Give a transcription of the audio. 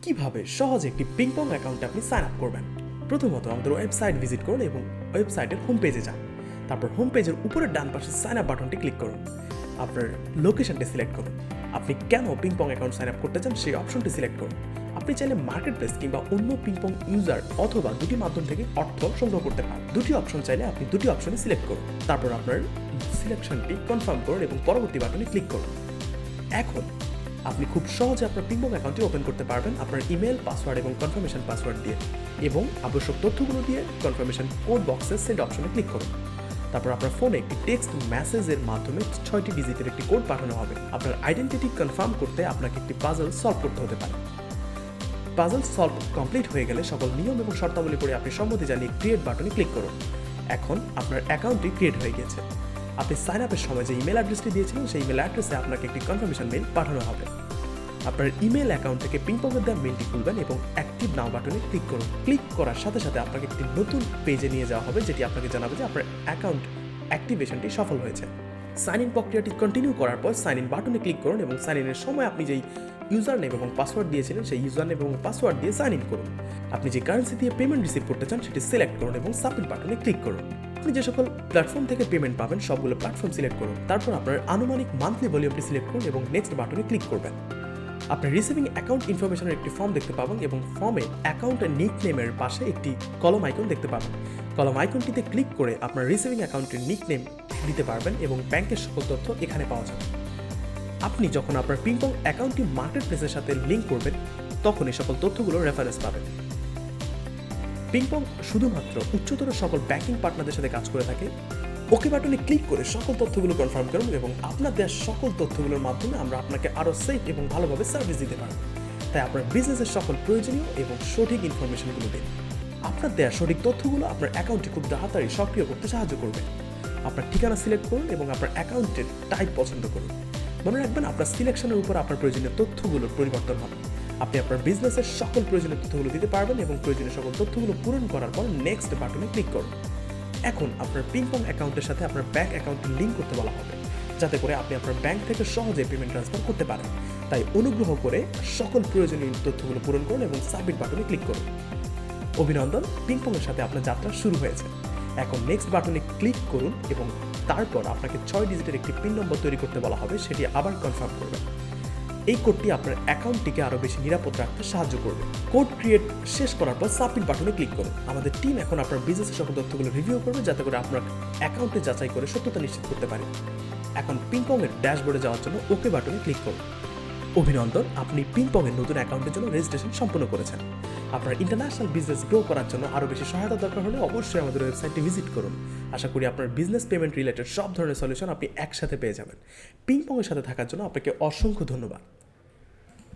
কিভাবে সহজে একটি পিংপং অ্যাকাউন্টে আপনি সাইন আপ করবেন। প্রথমত আমাদের ওয়েবসাইট ভিজিট করুন এবং ওয়েবসাইটের হোম পেজে যান। তারপর হোম পেজের উপরের ডান পাশে সাইন আপ বাটনটি ক্লিক করুন। আপনার লোকেশনটি সিলেক্ট করুন। আপনি কেন পিংপং অ্যাকাউন্ট সাইন আপ করতে চান সেই অপশনটি সিলেক্ট করুন। আপনি চাইলে মার্কেট প্লেস কিংবা অন্য পিংপং ইউজার অথবা দুটি মাধ্যম থেকে অর্থ সংগ্রহ করতে পারেন। দুটি অপশন চাইলে আপনি দুটি অপশনে সিলেক্ট করুন। তারপর আপনার সিলেকশনটি কনফার্ম করুন এবং পরবর্তী বাটনে ক্লিক করুন। এখন আপনি খুব সহজে আপনার পিংপং অ্যাকাউন্টটি ওপেন করতে পারবেন আপনার ইমেল, পাসওয়ার্ড এবং কনফার্মেশন পাসওয়ার্ড দিয়ে, এবং আবশ্যক তথ্যগুলো দিয়ে কনফার্মেশন কোড বক্সে সেন্ড অপশনে ক্লিক করুন। তারপর আপনার ফোনে একটি টেক্সট মেসেজের মাধ্যমে 6টি ডিজিটের একটি কোড পাঠানো হবে। আপনার আইডেন্টিটি কনফার্ম করতে আপনাকে একটি পাজল সলভ করতে হতে পারে। পাজল সলভ কমপ্লিট হয়ে গেলে সকল নিয়ম এবং শর্তাবলী পড়ে আপনি সম্মতি জানিয়ে ক্রিয়েট বাটনে ক্লিক করুন। এখন আপনার অ্যাকাউন্টটি ক্রিয়েট হয়ে গেছে। আপনি সাইন আপের সময় যে ইমেল অ্যাড্রেসটি দিয়েছিলেন সেই ইমেল অ্যাড্রেসে আপনাকে একটি কনফার্মেশন মেল পাঠানো হবে। আপনার ইমেল অ্যাকাউন্ট থেকে পিংপংয়ের দেওয়া মেলটি খুলবেন এবং অ্যাক্টিভ নাও বাটনে ক্লিক করুন। ক্লিক করার সাথে সাথে আপনাকে একটি নতুন পেজে নিয়ে যাওয়া হবে, যেটি আপনাকে জানাবে যে আপনার অ্যাকাউন্ট অ্যাক্টিভেশনটি সফল হয়েছে। সাইন ইন প্রক্রিয়াটি কন্টিনিউ করার পর সাইন ইন বাটনে ক্লিক করুন এবং সাইন ইনের সময় আপনি যেই ইউজার নেম এবং পাসওয়ার্ড দিয়েছিলেন সেই ইউজার নেম এবং পাসওয়ার্ড দিয়ে সাইন ইন করুন। আপনি যে কারেন্সি দিয়ে পেমেন্ট রিসিভ করতে চান সেটি সিলেক্ট করুন এবং সাবমিট বাটনে ক্লিক করুন। আপনি যে সকল প্ল্যাটফর্ম থেকে পেমেন্ট পাবেন সবগুলো প্ল্যাটফর্ম সিলেক্ট করুন। তারপর আপনার আনুমানিক মান্থলি ভলিউমটি সিলেক্ট করুন এবং নেক্সট বাটনে ক্লিক করবেন। আপনি রিসিভিং অ্যাকাউন্ট ইনফরমেশনের একটি ফর্ম দেখতে পাবেন এবং ফর্মে অ্যাকাউন্টের নিক নেমের পাশে একটি কলম আইকন দেখতে পাবেন। কলম আইকনটিতে ক্লিক করে আপনার রিসিভিং অ্যাকাউন্টের নিক নেম দিতে পারবেন এবং ব্যাংকের সকল তথ্য এখানে পাওয়া যাবে। আপনি যখন আপনার পিংপং অ্যাকাউন্টটি মার্কেট প্লেসের সাথে লিঙ্ক করবেন তখন এই সকল তথ্যগুলো রেফারেন্স পাবেন। পিংপং শুধুমাত্র উচ্চতর সকল ব্যাংকিং পার্টনারদের সাথে কাজ করে থাকে। ওকে বাটনে ক্লিক করে সকল তথ্যগুলো কনফার্ম করুন এবং আপনার দেওয়া সকল তথ্যগুলোর মাধ্যমে আমরা আপনাকে আরও সেফ এবং ভালোভাবে সার্ভিস দিতে পারব। তাই আপনার বিজনেসের সকল প্রয়োজনীয় এবং সঠিক ইনফরমেশনগুলো দিন। আপনার দেওয়া সঠিক তথ্যগুলো আপনার অ্যাকাউন্টটি খুব তাড়াতাড়ি সক্রিয় করতে সাহায্য করবে। আপনার ঠিকানা সিলেক্ট করুন এবং আপনার অ্যাকাউন্টের টাইপ পছন্দ করুন। মনে রাখবেন আপনার সিলেকশনের উপর আপনার প্রয়োজনীয় তথ্যগুলোর পরিবর্তন হবে। আপনি আপনার বিজনেসের সকল প্রয়োজনীয় তথ্যগুলো দিতে পারবেন এবং প্রয়োজনীয় সকল তথ্যগুলো পূরণ করার পর নেক্সট বাটনে ক্লিক করুন। এখন আপনার পিংপং অ্যাকাউন্টের সাথে আপনার ব্যাংক অ্যাকাউন্টটি লিঙ্ক করতে বলা হবে, যাতে করে আপনি আপনার ব্যাংক থেকে সহজে পেমেন্ট ট্রান্সফার করতে পারেন। তাই অনুগ্রহ করে সকল প্রয়োজনীয় তথ্যগুলো পূরণ করুন এবং সাবমিট বাটনে ক্লিক করুন। অভিনন্দন, পিংপংয়ের সাথে আপনার যাত্রা শুরু হয়েছে। এখন নেক্সট বাটনে ক্লিক করুন এবং তারপর আপনাকে 6 ডিজিটের একটি পিন নম্বর তৈরি করতে বলা হবে, সেটি আবার কনফার্ম করবেন। এই কোডটি আপনার অ্যাকাউন্টটিকে আরও বেশি নিরাপদ রাখতে সাহায্য করবে। কোড ক্রিয়েট শেষ করার পর সাবমিট বাটনে ক্লিক করুন। আমাদের টিম এখন আপনার বিজনেসের সকল তথ্যগুলো রিভিউ করবে, যাতে করে আপনার অ্যাকাউন্টে যাচাই করে সত্যতা নিশ্চিত করতে পারে। এখন পিংপংয়ের ড্যাশবোর্ডে যাওয়ার জন্য ওকে বাটনে ক্লিক করুন। অভিনন্দন, আপনি পিংপংয়ের নতুন অ্যাকাউন্টের জন্য রেজিস্ট্রেশন সম্পন্ন করেছেন। আপনার ইন্টারন্যাশনাল বিজনেস গ্রো করার জন্য আরও বেশি সহায়তা দরকার হলে অবশ্যই আমাদের ওয়েবসাইটটি ভিজিট করুন। আশা করি আপনার বিজনেস পেমেন্ট রিলেটেড সব ধরনের সলিউশন আপনি একসাথে পেয়ে যাবেন। পিংপংয়ের সাথে থাকার জন্য আপনাকে অসংখ্য ধন্যবাদ।